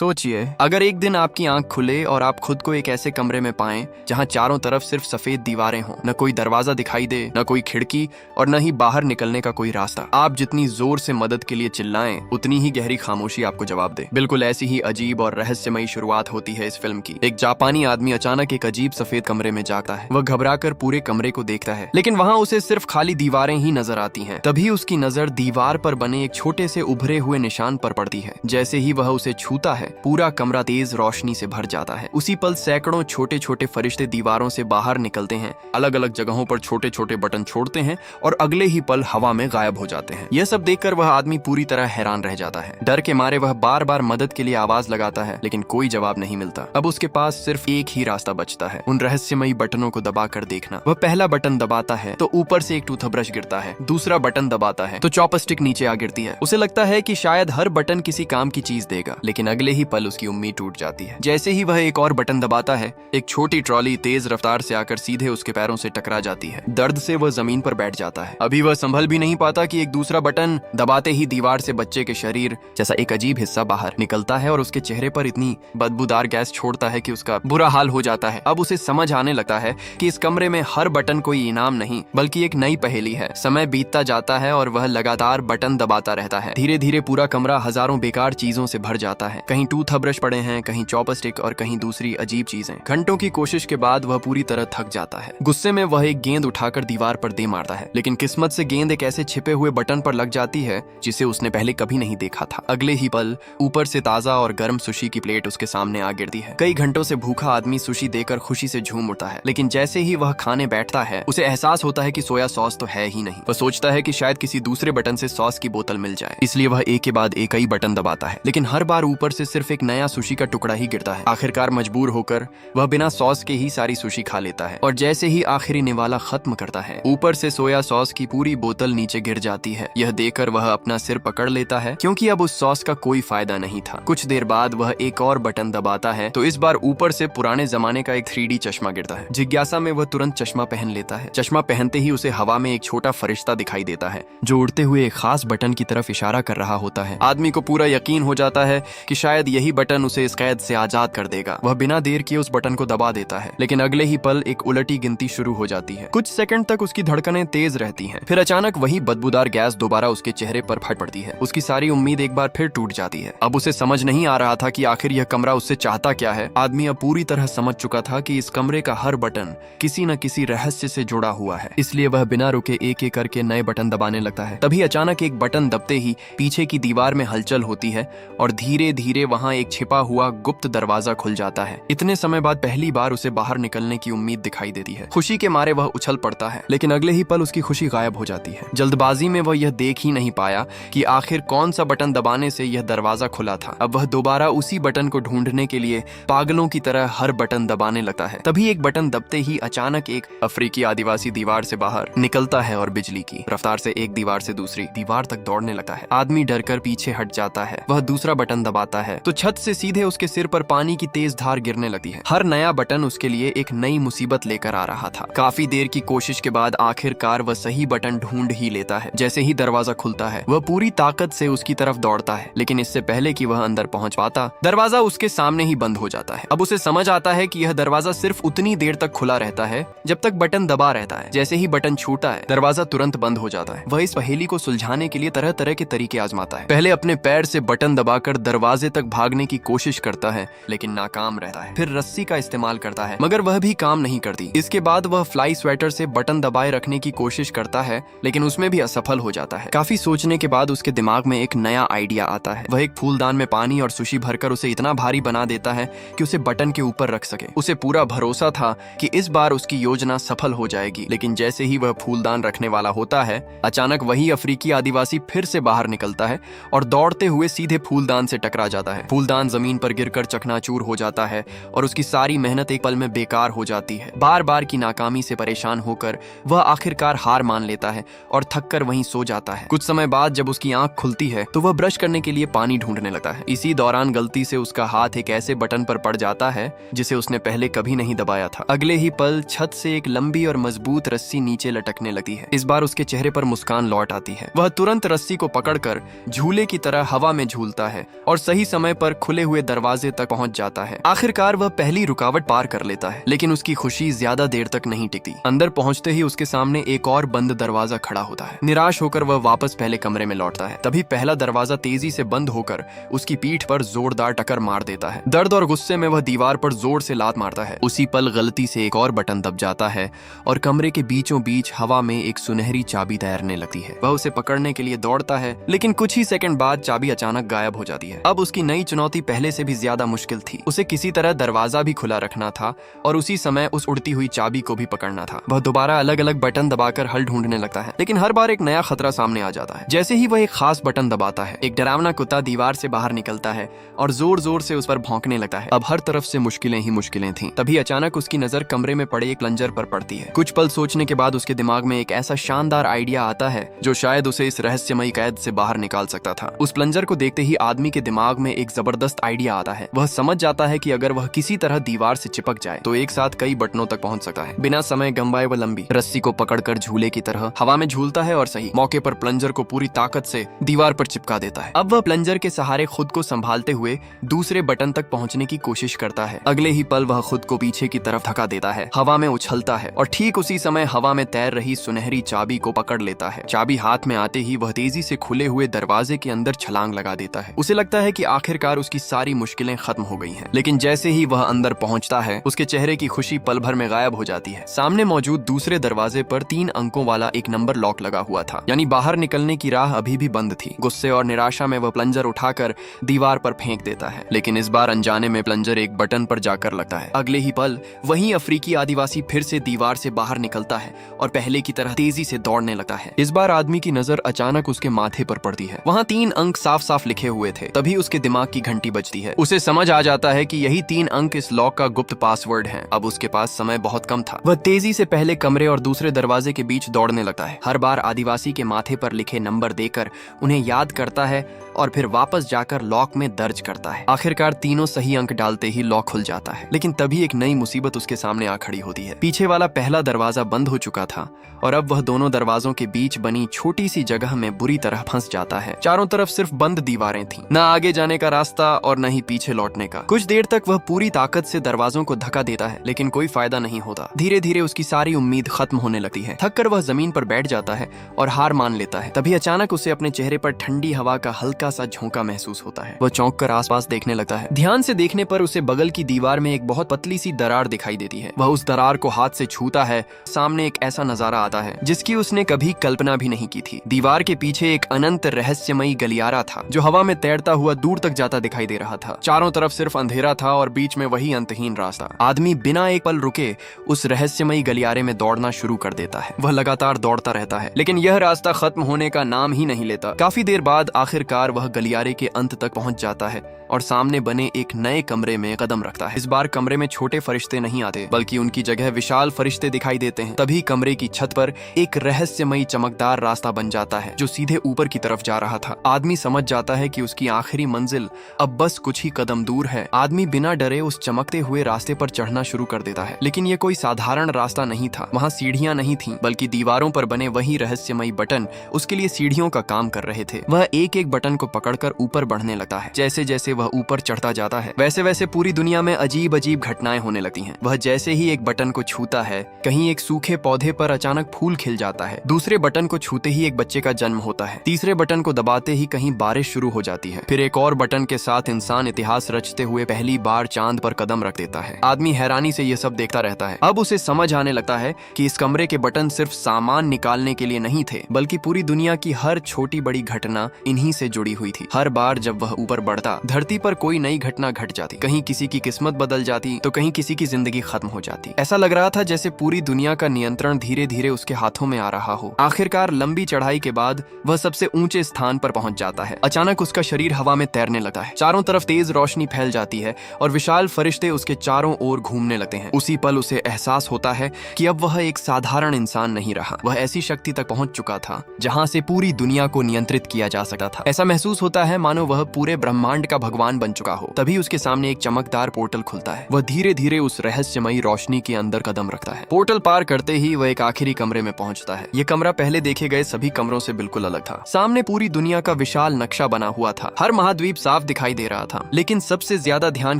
सोचिए, अगर एक दिन आपकी आंख खुले और आप खुद को एक ऐसे कमरे में पाएं जहां चारों तरफ सिर्फ सफेद दीवारें हों, न कोई दरवाजा दिखाई दे, न कोई खिड़की और न ही बाहर निकलने का कोई रास्ता। आप जितनी जोर से मदद के लिए चिल्लाएं, उतनी ही गहरी खामोशी आपको जवाब दे। बिल्कुल ऐसी ही अजीब और रहस्यमयी शुरुआत होती है इस फिल्म की। एक जापानी आदमी अचानक एक अजीब सफेद कमरे में जागता है। वह घबराकर पूरे कमरे को देखता है, लेकिन वहां उसे सिर्फ खाली दीवारें ही नजर आती हैं। तभी उसकी नजर दीवार पर बने एक छोटे से उभरे हुए निशान पर पड़ती है। जैसे ही वह उसे छूता है, पूरा कमरा तेज रोशनी से भर जाता है। उसी पल सैकड़ों छोटे छोटे फरिश्ते दीवारों से बाहर निकलते हैं, अलग अलग जगहों पर छोटे छोटे बटन छोड़ते हैं और अगले ही पल हवा में गायब हो जाते हैं। यह सब देखकर वह आदमी पूरी तरह हैरान रह जाता है। डर के मारे वह बार बार मदद के लिए आवाज लगाता है, लेकिन कोई जवाब नहीं मिलता। अब उसके पास सिर्फ एक ही रास्ता बचता है, उन रहस्यमयी बटनों को दबाकर देखना। वह पहला बटन दबाता है तो ऊपर से एक टूथब्रश गिरता है। दूसरा बटन दबाता है तो चॉपस्टिक नीचे आ गिरती है। उसे लगता है कि शायद हर बटन किसी काम की चीज देगा, लेकिन अगले ही पल उसकी उम्मीद टूट जाती है। जैसे ही वह एक और बटन दबाता है, एक छोटी ट्रॉली तेज रफ्तार से आकर सीधे उसके पैरों से टकरा जाती है। दर्द से वह जमीन पर बैठ जाता है। अभी वह संभल भी नहीं पाता कि एक दूसरा बटन दबाते ही दीवार से बच्चे के शरीर जैसा एक अजीब हिस्सा बाहर निकलता है और उसके चेहरे पर इतनी बदबूदार गैस छोड़ता है कि उसका बुरा हाल हो जाता है। अब उसे समझ आने लगता है कि इस कमरे में हर बटन कोई इनाम नहीं, बल्कि एक नई पहेली है। समय बीतता जाता है और वह लगातार बटन दबाता रहता है। धीरे धीरे पूरा कमरा हजारों बेकार चीजों से भर जाता है। कहीं टूथब्रश पड़े हैं, कहीं चॉपस्टिक और कहीं दूसरी अजीब चीजें। घंटों की कोशिश के बाद वह पूरी तरह थक जाता है। गुस्से में वह एक गेंद उठाकर दीवार पर दे मारता है, लेकिन किस्मत से गेंद एक ऐसे छिपे हुए बटन पर लग जाती है जिसे उसने पहले कभी नहीं देखा था। अगले ही पल ऊपर से ताजा और गर्म सुशी की प्लेट उसके सामने आ गिरती है। कई घंटों से भूखा आदमी सुशी देकर खुशी से झूम उठता है, लेकिन जैसे ही वह खाने बैठता है, उसे एहसास होता है कि सोया सॉस तो है ही नहीं। वह सोचता है कि शायद किसी दूसरे बटन से सॉस की बोतल मिल जाए, इसलिए वह एक के बाद एक ही बटन दबाता है, लेकिन हर बार ऊपर से सिर्फ एक नया सुशी का टुकड़ा ही गिरता है। आखिरकार मजबूर होकर वह बिना सॉस के ही सारी सुशी खा लेता है और जैसे ही आखिरी निवाला खत्म करता है, ऊपर से सोया सॉस की पूरी बोतल नीचे गिर जाती है। यह देखकर वह अपना सिर पकड़ लेता है, क्योंकि अब उस सॉस का कोई फायदा नहीं था। कुछ देर बाद वह एक और बटन दबाता है तो इस बार ऊपर से पुराने जमाने का एक 3D चश्मा गिरता है। जिज्ञासा में वह तुरंत चश्मा पहन लेता है। चश्मा पहनते ही उसे हवा में एक छोटा फरिश्ता दिखाई देता है, जो उड़ते हुए एक खास बटन की तरफ इशारा कर रहा होता है। आदमी को पूरा यकीन हो जाता है कि शायद यही बटन उसे इस कैद से आजाद कर देगा। वह बिना देर किए उस बटन को दबा देता है, लेकिन अगले ही पल एक उलटी गिनती शुरू हो जाती है। कुछ सेकंड तक उसकी धड़कनें तेज रहती हैं। फिर अचानक वही बदबूदार गैस दोबारा उसके चेहरे पर फट पड़ती है। उसकी सारी उम्मीद एक बार फिर टूट जाती है। अब उसे समझ नहीं आ रहा था कि आखिर यह कमरा उससे चाहता क्या है। आदमी अब पूरी तरह समझ चुका था कि इस कमरे का हर बटन किसी न किसी रहस्य से जुड़ा हुआ है, इसलिए वह बिना रुके एक एक करके नए बटन दबाने लगता है। तभी अचानक एक बटन दबते ही पीछे की दीवार में हलचल होती है और धीरे धीरे वहां एक छिपा हुआ गुप्त दरवाजा खुल जाता है। इतने समय बाद पहली बार उसे बाहर निकलने की उम्मीद दिखाई देती है। खुशी के मारे वह उछल पड़ता है, लेकिन अगले ही पल उसकी खुशी गायब हो जाती है। जल्दबाजी में वह यह देख ही नहीं पाया कि आखिर कौन सा बटन दबाने से यह दरवाजा खुला था। अब वह दोबारा उसी बटन को ढूंढने के लिए पागलों की तरह हर बटन दबाने लगता है। तभी एक बटन दबते ही अचानक एक अफ्रीकी आदिवासी दीवार से बाहर निकलता है और बिजली की रफ्तार से एक दीवार से दूसरी दीवार तक दौड़ने लगता है। आदमी डरकर पीछे हट जाता है। वह दूसरा बटन दबाता है तो छत से सीधे उसके सिर पर पानी की तेज धार गिरने लगती है। हर नया बटन उसके लिए एक नई मुसीबत लेकर आ रहा था। काफी देर की कोशिश के बाद आखिरकार वह सही बटन ढूंढ ही लेता है। जैसे ही दरवाजा खुलता है, वह पूरी ताकत से उसकी तरफ दौड़ता है, लेकिन इससे पहले कि वह अंदर पहुंच पाता, दरवाजा उसके सामने ही बंद हो जाता है। अब उसे समझ आता है कि यह दरवाजा सिर्फ उतनी देर तक खुला रहता है जब तक बटन दबा रहता है। जैसे ही बटन छूटा है, दरवाजा तुरंत बंद हो जाता है। वह इस पहेली को सुलझाने के लिए तरह तरह के तरीके आजमाता है। पहले अपने पैर से बटन दबाकर दरवाजे तक भागने की कोशिश करता है, लेकिन नाकाम रहता है। फिर रस्सी का इस्तेमाल करता है, मगर वह भी काम नहीं करती। इसके बाद वह फ्लाई स्वेटर से बटन दबाए रखने की कोशिश करता है, लेकिन उसमें भी असफल हो जाता है। काफी सोचने के बाद उसके दिमाग में एक नया आइडिया आता है। वह एक फूलदान में पानी और सुशी भरकर उसे इतना भारी बना देता है कि उसे बटन के ऊपर रख सके। उसे पूरा भरोसा था कि इस बार उसकी योजना सफल हो जाएगी, लेकिन जैसे ही वह फूलदान रखने वाला होता है, अचानक वही अफ्रीकी आदिवासी फिर से बाहर निकलता है और दौड़ते हुए सीधे फूलदान से टकरा जाता है। फूलदान जमीन पर गिरकर चकनाचूर हो जाता है और उसकी सारी मेहनत एक पल में बेकार हो जाती है। बार बार की नाकामी से परेशान होकर वह आखिरकार हार मान लेता है और थककर वहीं सो जाता है। कुछ समय बाद जब उसकी आंख खुलती है तो वह ब्रश करने के लिए पानी ढूंढने लगता है। इसी दौरान गलती से उसका हाथ एक ऐसे बटन पर पड़ जाता है जिसे उसने पहले कभी नहीं दबाया था। अगले ही पल छत से एक लंबी और मजबूत रस्सी नीचे लटकने लगती है। इस बार उसके चेहरे पर मुस्कान लौट आती है। वह तुरंत रस्सी को पकड़कर झूले की तरह हवा में झूलता है और सही समय समय पर खुले हुए दरवाजे तक पहुंच जाता है। आखिरकार वह पहली रुकावट पार कर लेता है, लेकिन उसकी खुशी ज्यादा देर तक नहीं टिकती। अंदर पहुंचते ही उसके सामने एक और बंद दरवाजा खड़ा होता है। निराश होकर वह वापस पहले कमरे में लौटता है। तभी पहला दरवाजा तेजी से बंद होकर उसकी पीठ पर जोरदार टक्कर मार देता है। दर्द और गुस्से में वह दीवार पर जोर से लात मारता है। उसी पल गलती से एक और बटन दब जाता है और कमरे के बीचों बीच हवा में एक सुनहरी चाबी तैरने लगती है। वह उसे पकड़ने के लिए दौड़ता है, लेकिन कुछ ही सेकंड बाद चाबी अचानक गायब हो जाती है। अब उसकी नई चुनौती पहले से भी ज्यादा मुश्किल थी। उसे किसी तरह दरवाजा भी खुला रखना था और उसी समय उस उड़ती हुई चाबी को भी पकड़ना था। वह दोबारा अलग अलग बटन दबाकर हल ढूंढने लगता है, लेकिन हर बार एक नया खतरा सामने आ जाता है। जैसे ही वह एक खास बटन दबाता है, एक डरावना कुत्ता दीवार से बाहर निकलता है और जोर जोर से उस पर भौंकने लगता है। अब हर तरफ से मुश्किलें ही मुश्किलें थीं। तभी अचानक उसकी नजर कमरे में पड़े एक प्लंजर पर पड़ती है। कुछ पल सोचने के बाद उसके दिमाग में एक ऐसा शानदार आइडिया आता है जो शायद उसे इस रहस्यमयी कैद से बाहर निकाल सकता था। उस प्लंजर को देखते ही आदमी के दिमाग में एक जबरदस्त आइडिया आता है। वह समझ जाता है कि अगर वह किसी तरह दीवार से चिपक जाए तो एक साथ कई बटनों तक पहुंच सकता है। बिना समय गंवाए वह लंबी रस्सी को पकड़कर झूले की तरह हवा में झूलता है और सही मौके पर प्लंजर को पूरी ताकत से दीवार पर चिपका देता है। अब वह प्लंजर के सहारे खुद को संभालते हुए दूसरे बटन तक पहुंचने की कोशिश करता है। अगले ही पल वह खुद को पीछे की तरफ धक्का देता है, हवा में उछलता है और ठीक उसी समय हवा में तैर रही सुनहरी चाबी को पकड़ लेता है। चाबी हाथ में आते ही वह तेजी से खुले हुए दरवाजे के अंदर छलांग लगा देता है। उसे लगता है कि आखिरकार उसकी सारी मुश्किलें खत्म हो गई हैं। लेकिन जैसे ही वह अंदर पहुंचता है, उसके चेहरे की खुशी पल भर में गायब हो जाती है। सामने मौजूद दूसरे दरवाजे पर 3 अंकों वाला एक नंबर लॉक लगा हुआ था, यानी बाहर निकलने की राह अभी भी बंद थी। गुस्से और निराशा में वह प्लंजर उठाकर दीवार पर फेंक देता है, लेकिन इस बार अनजाने में प्लंजर एक बटन पर जाकर लगता है। अगले ही पल वही अफ्रीकी आदिवासी फिर से दीवार से बाहर निकलता है और पहले की तरह तेजी से दौड़ने लगता है। इस बार आदमी की नजर अचानक उसके माथे पर पड़ती है। वहाँ 3 अंक साफ साफ लिखे हुए थे। तभी उसके दिमाग की घंटी बजती है। उसे समझ आ जाता है कि यही 3 अंक इस लॉक का गुप्त पासवर्ड है। अब उसके पास समय बहुत कम था। वह तेजी से पहले कमरे और दूसरे दरवाजे के बीच दौड़ने लगता है। हर बार आदिवासी के माथे पर लिखे नंबर देकर उन्हें याद करता है और फिर वापस जाकर लॉक में दर्ज करता है। आखिरकार तीनों सही अंक डालते ही लॉक खुल जाता है। लेकिन तभी एक नई मुसीबत उसके सामने आ खड़ी होती है। पीछे वाला पहला दरवाजा बंद हो चुका था और अब वह दोनों दरवाजों के बीच बनी छोटी सी जगह में बुरी तरह फंस जाता है। चारों तरफ सिर्फ बंद दीवारें थीं, न आगे जाने का रास्ता और न ही पीछे लौटने का। कुछ देर तक वह पूरी ताकत से दरवाजों को धक्का देता है, लेकिन कोई फायदा नहीं होता। धीरे धीरे उसकी सारी उम्मीद खत्म होने लगती है। थक कर वह जमीन पर बैठ जाता है और हार मान लेता है। तभी अचानक उसे अपने चेहरे पर ठंडी हवा का हल्का सा झोंका महसूस होता है। वह चौंक कर आसपास देखने लगता है। ध्यान से देखने पर उसे बगल की दीवार में एक बहुत पतली सी दरार दिखाई देती है। वह उस दरार को हाथ से छूता है। सामने एक ऐसा नजारा आता है जिसकी उसने कभी कल्पना भी नहीं की थी। दीवार के पीछे एक अनंत रहस्यमयी गलियारा था जो हवा में तैरता हुआ दूर तक जाता दिखाई दे रहा था। चारों तरफ सिर्फ अंधेरा था और बीच में वही अंतहीन रास्ता। आदमी बिना एक पल रुके उस रहस्यमयी गलियारे में दौड़ना शुरू कर देता है। वह लगातार दौड़ता रहता है, लेकिन यह रास्ता खत्म होने का नाम ही नहीं लेता। काफी देर बाद आखिरकार वह गलियारे के अंत तक पहुंच जाता है और सामने बने एक नए कमरे में कदम रखता है। इस बार कमरे में छोटे फरिश्ते नहीं आते, बल्कि उनकी जगह विशाल फरिश्ते दिखाई देते हैं। तभी कमरे की छत पर एक रहस्यमयी चमकदार रास्ता बन जाता है जो सीधे ऊपर की तरफ जा रहा था। आदमी समझ जाता है कि उसकी आखिरी मंजिल अब बस कुछ ही कदम दूर है। आदमी बिना डरे उस चमकते हुए रास्ते पर चढ़ना शुरू कर देता है, लेकिन ये कोई साधारण रास्ता नहीं था। वहाँ सीढ़ियां नहीं थीं, बल्कि दीवारों पर बने वही रहस्यमयी बटन उसके लिए सीढ़ियों का काम कर रहे थे। वह एक एक बटन को पकड़कर ऊपर बढ़ने लगता है। जैसे जैसे वह ऊपर चढ़ता जाता है, वैसे वैसे पूरी दुनिया में अजीब अजीब घटनाएं होने लगती हैं। वह जैसे ही एक बटन को छूता है, कहीं एक सूखे पौधे पर अचानक फूल खिल जाता है। दूसरे बटन को छूते ही एक बच्चे का जन्म होता है। तीसरे बटन को दबाते ही कहीं बारिश शुरू हो जाती है। फिर एक और बटन के साथ इंसान इतिहास रचते हुए पहली बार चांद पर कदम रख देता है। आदमी हैरानी से यह सब देखता रहता है। अब उसे समझ आने लगता है कि इस कमरे के बटन सिर्फ सामान निकालने के लिए नहीं थे, बल्कि पूरी दुनिया की हर छोटी बड़ी घटना इन्हीं से जुड़ी हुई थी। हर बार जब वह ऊपर बढ़ता, धरती पर कोई नई घटना घट जाती। कहीं किसी की किस्मत बदल जाती तो कहीं किसी की जिंदगी खत्म हो जाती। ऐसा लग रहा था जैसे पूरी दुनिया का नियंत्रण धीरे धीरे उसके हाथों में आ रहा हो। आखिरकार लंबी चढ़ाई के बाद वह सबसे ऊंचे स्थान पर पहुंच जाता है। अचानक उसका शरीर हवा में तैरने लगता है। चारों तरफ तेज रोशनी फैल जाती है और विशाल फरिश्ते उसके चारों ओर घूमने लगते हैं। उसी पल उसे एहसास होता है कि अब वह एक साधारण इंसान नहीं रहा। वह ऐसी शक्ति तक पहुंच चुका था जहां से पूरी दुनिया को नियंत्रित किया जा सकता था। ऐसा महसूस महसूस होता है मानो वह पूरे ब्रह्मांड का भगवान बन चुका हो। तभी उसके सामने एक चमकदार पोर्टल खुलता है। वह धीरे धीरे उस रहस्यमयी रोशनी के अंदर कदम रखता है। पोर्टल पार करते ही वह एक आखिरी कमरे में पहुंचता है। यह कमरा पहले देखे गए सभी कमरों से बिल्कुल अलग था। सामने पूरी दुनिया का विशाल नक्शा बना हुआ था। हर महाद्वीप साफ दिखाई दे रहा था, लेकिन सबसे ज्यादा ध्यान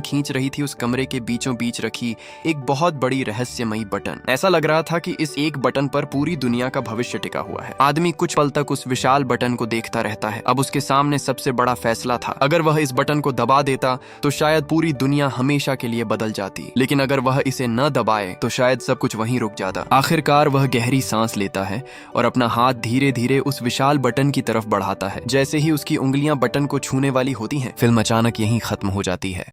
खींच रही थी उस कमरे के बीचों बीच रखी एक बहुत बड़ी रहस्यमयी बटन। ऐसा लग रहा था कि इस एक बटन पर पूरी दुनिया का भविष्य टिका हुआ है। आदमी कुछ पल तक उस विशाल बटन को देखता रहता है। अब उसके सामने सबसे बड़ा फैसला था। अगर वह इस बटन को दबा देता तो शायद पूरी दुनिया हमेशा के लिए बदल जाती, लेकिन अगर वह इसे न दबाए तो शायद सब कुछ वहीं रुक जाता। आखिरकार वह गहरी सांस लेता है और अपना हाथ धीरे धीरे उस विशाल बटन की तरफ बढ़ाता है। जैसे ही उसकी उंगलियां बटन को छूने वाली होती हैं, फिल्म अचानक यहीं खत्म हो जाती है।